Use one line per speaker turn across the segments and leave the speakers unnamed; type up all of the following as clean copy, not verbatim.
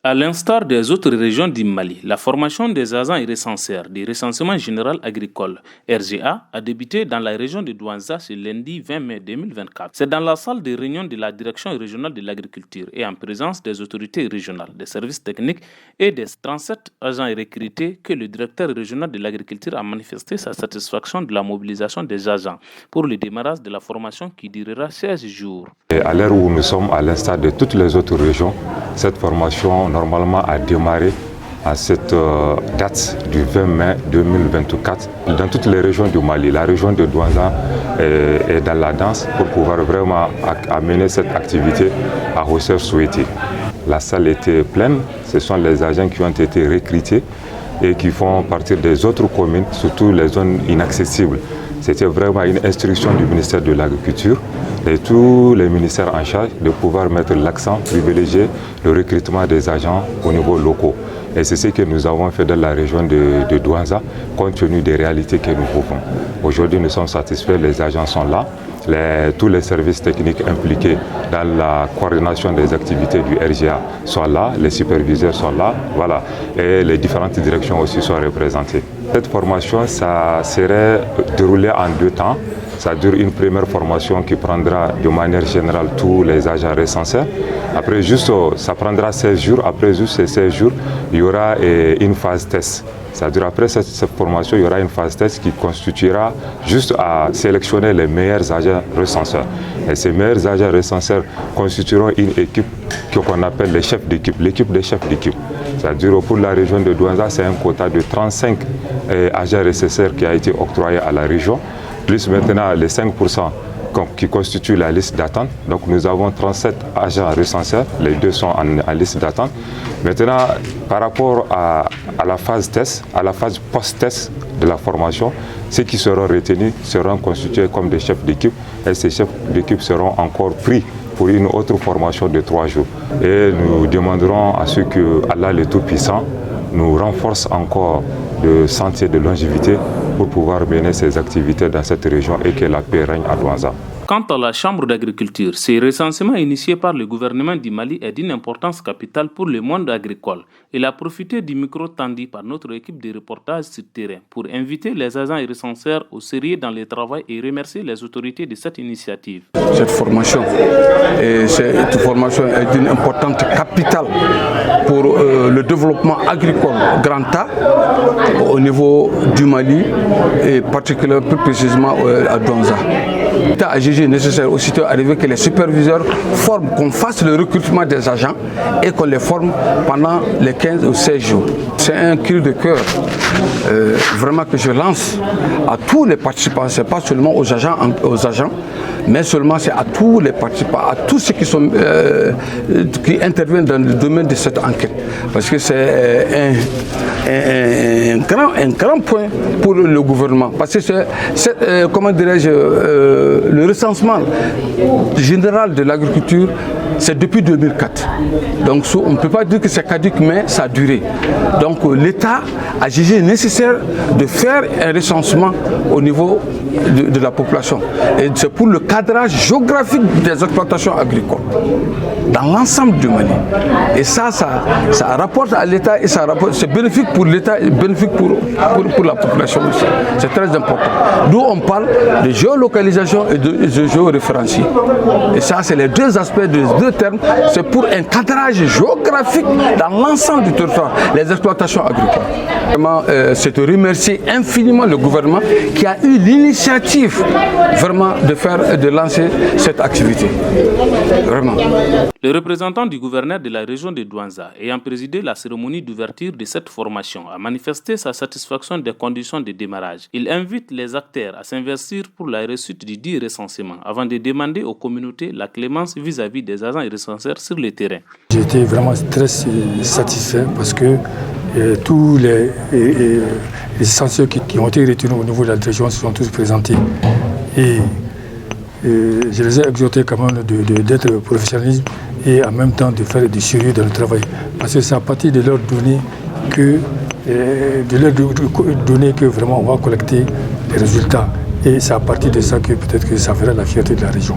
À l'instar des autres régions du Mali, la formation des agents et recensaires du recensement général agricole (RGA) a débuté dans la région de Douanza ce lundi 20 mai 2024. C'est dans la salle de réunion de la direction régionale de l'agriculture et en présence des autorités régionales, des services techniques et des 37 agents recrutés que le directeur régional de l'agriculture a manifesté sa satisfaction de la mobilisation des agents pour le démarrage de la formation qui durera 16 jours.
Et à l'heure où nous sommes, à l'instar de toutes les autres régions, cette formation normalement a démarré à cette date du 20 mai 2024 dans toutes les régions du Mali. La région de Douanza est dans la danse pour pouvoir vraiment amener cette activité à hauteur souhaitée. La salle était pleine, ce sont les agents qui ont été recrutés et qui font partie des autres communes, surtout les zones inaccessibles. C'était vraiment une instruction du ministère de l'Agriculture et tous les ministères en charge de pouvoir mettre l'accent, privilégier le recrutement des agents au niveau local. Et c'est ce que nous avons fait dans la région de Douanza, compte tenu des réalités que nous vivons. Aujourd'hui, nous sommes satisfaits, les agents sont là. Tous les services techniques impliqués dans la coordination des activités du RGA sont là, les superviseurs sont là, voilà, et les différentes directions aussi sont représentées. Cette formation, ça serait déroulée en 2 temps. Ça dure une première formation qui prendra de manière générale tous les agents recensés. Après, ça prendra 16 jours. Après ces 16 jours, il y aura une phase test. C'est-à-dire après cette formation, il y aura une phase test qui constituera juste à sélectionner les meilleurs agents recenseurs. Et ces meilleurs agents recenseurs constitueront une équipe qu'on appelle les chefs d'équipe, l'équipe des chefs d'équipe. C'est-à-dire pour la région de Douanza, c'est un quota de 35 agents recenseurs qui a été octroyé à la région, plus maintenant les 5% qui constituent la liste d'attente. Donc nous avons 37 agents recenseurs, les 2 sont en liste d'attente. Maintenant, par rapport à la phase test, à la phase post-test de la formation, ceux qui seront retenus seront constitués comme des chefs d'équipe et ces chefs d'équipe seront encore pris pour une autre formation de 3 jours. Et nous demanderons à ce que Allah le Tout-Puissant nous renforce encore de santé et de longévité pour pouvoir mener ces activités dans cette région et que la paix règne à Douanza.
Quant à la Chambre d'agriculture, ce recensement initié par le gouvernement du Mali est d'une importance capitale pour le monde agricole. Il a profité du micro tendu par notre équipe de reportage sur terrain pour inviter les agents et recenseurs au sérieux dans le travail et remercier les autorités de cette initiative.
Cette formation est d'une importance capitale pour le développement agricole grand A au niveau du Mali et particulièrement plus précisément à Douanza. L'État a jugé nécessaire aussitôt arrivé que les superviseurs forment, qu'on fasse le recrutement des agents et qu'on les forme pendant les 15 ou 16 jours. C'est un cri de cœur vraiment que je lance à tous les participants, ce n'est pas seulement aux agents, mais seulement c'est à tous les participants, à tous ceux qui interviennent dans le domaine de cette enquête. Parce que c'est un grand point pour le gouvernement. Parce que c'est, comment dirais-je, le recensement général de l'agriculture, c'est depuis 2004. Donc on ne peut pas dire que c'est caduc, mais ça a duré. Donc l'État a jugé nécessaire de faire un recensement au niveau de la population. Et c'est pour le cadrage géographique des exploitations agricoles dans l'ensemble du Mali. Et ça rapporte à l'État et c'est bénéfique pour l'État et bénéfique pour la population aussi. C'est très important. D'où on parle de géolocalisation et de géoréférencier. Et ça, c'est les 2 aspects des 2 termes. C'est pour un cadrage géographique dans l'ensemble du territoire, les exploitations agricoles. Vraiment, c'est de remercier infiniment le gouvernement qui a eu l'initiative vraiment de lancer cette activité. Vraiment.
Le représentant du gouverneur de la région de Douanza, ayant présidé la cérémonie d'ouverture de cette formation, a manifesté sa satisfaction des conditions de démarrage. Il invite les acteurs à s'investir pour la réussite du dit recensement avant de demander aux communautés la clémence vis-à-vis des agents et recenseurs sur le terrain.
J'ai été vraiment très satisfait parce que tous les essentiels qui ont été retenus au niveau de la région se sont tous présentés. Et je les ai exhortés quand même d'être professionnels et en même temps de faire du sérieux dans le travail. Parce que c'est à partir de leurs données que vraiment on va collecter les résultats. Et c'est à partir de ça que peut-être que ça fera la fierté de la région.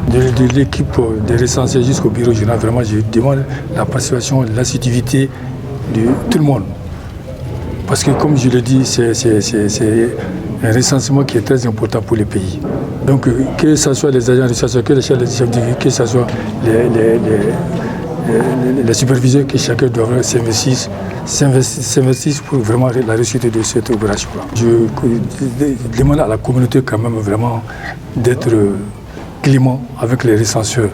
de l'équipe des recenseurs jusqu'au bureau général, vraiment, je demande la participation, l'assiduité de tout le monde. Parce que, comme je le dis, c'est un recensement qui est très important pour le pays. Donc, que ce soit les agents recenseurs, que les chefs de ville, que ce soit les superviseurs, que chacun doit s'investisse pour vraiment la réussite de cette opération-là. Je demande à la communauté quand même vraiment d'être clément avec les recenseurs.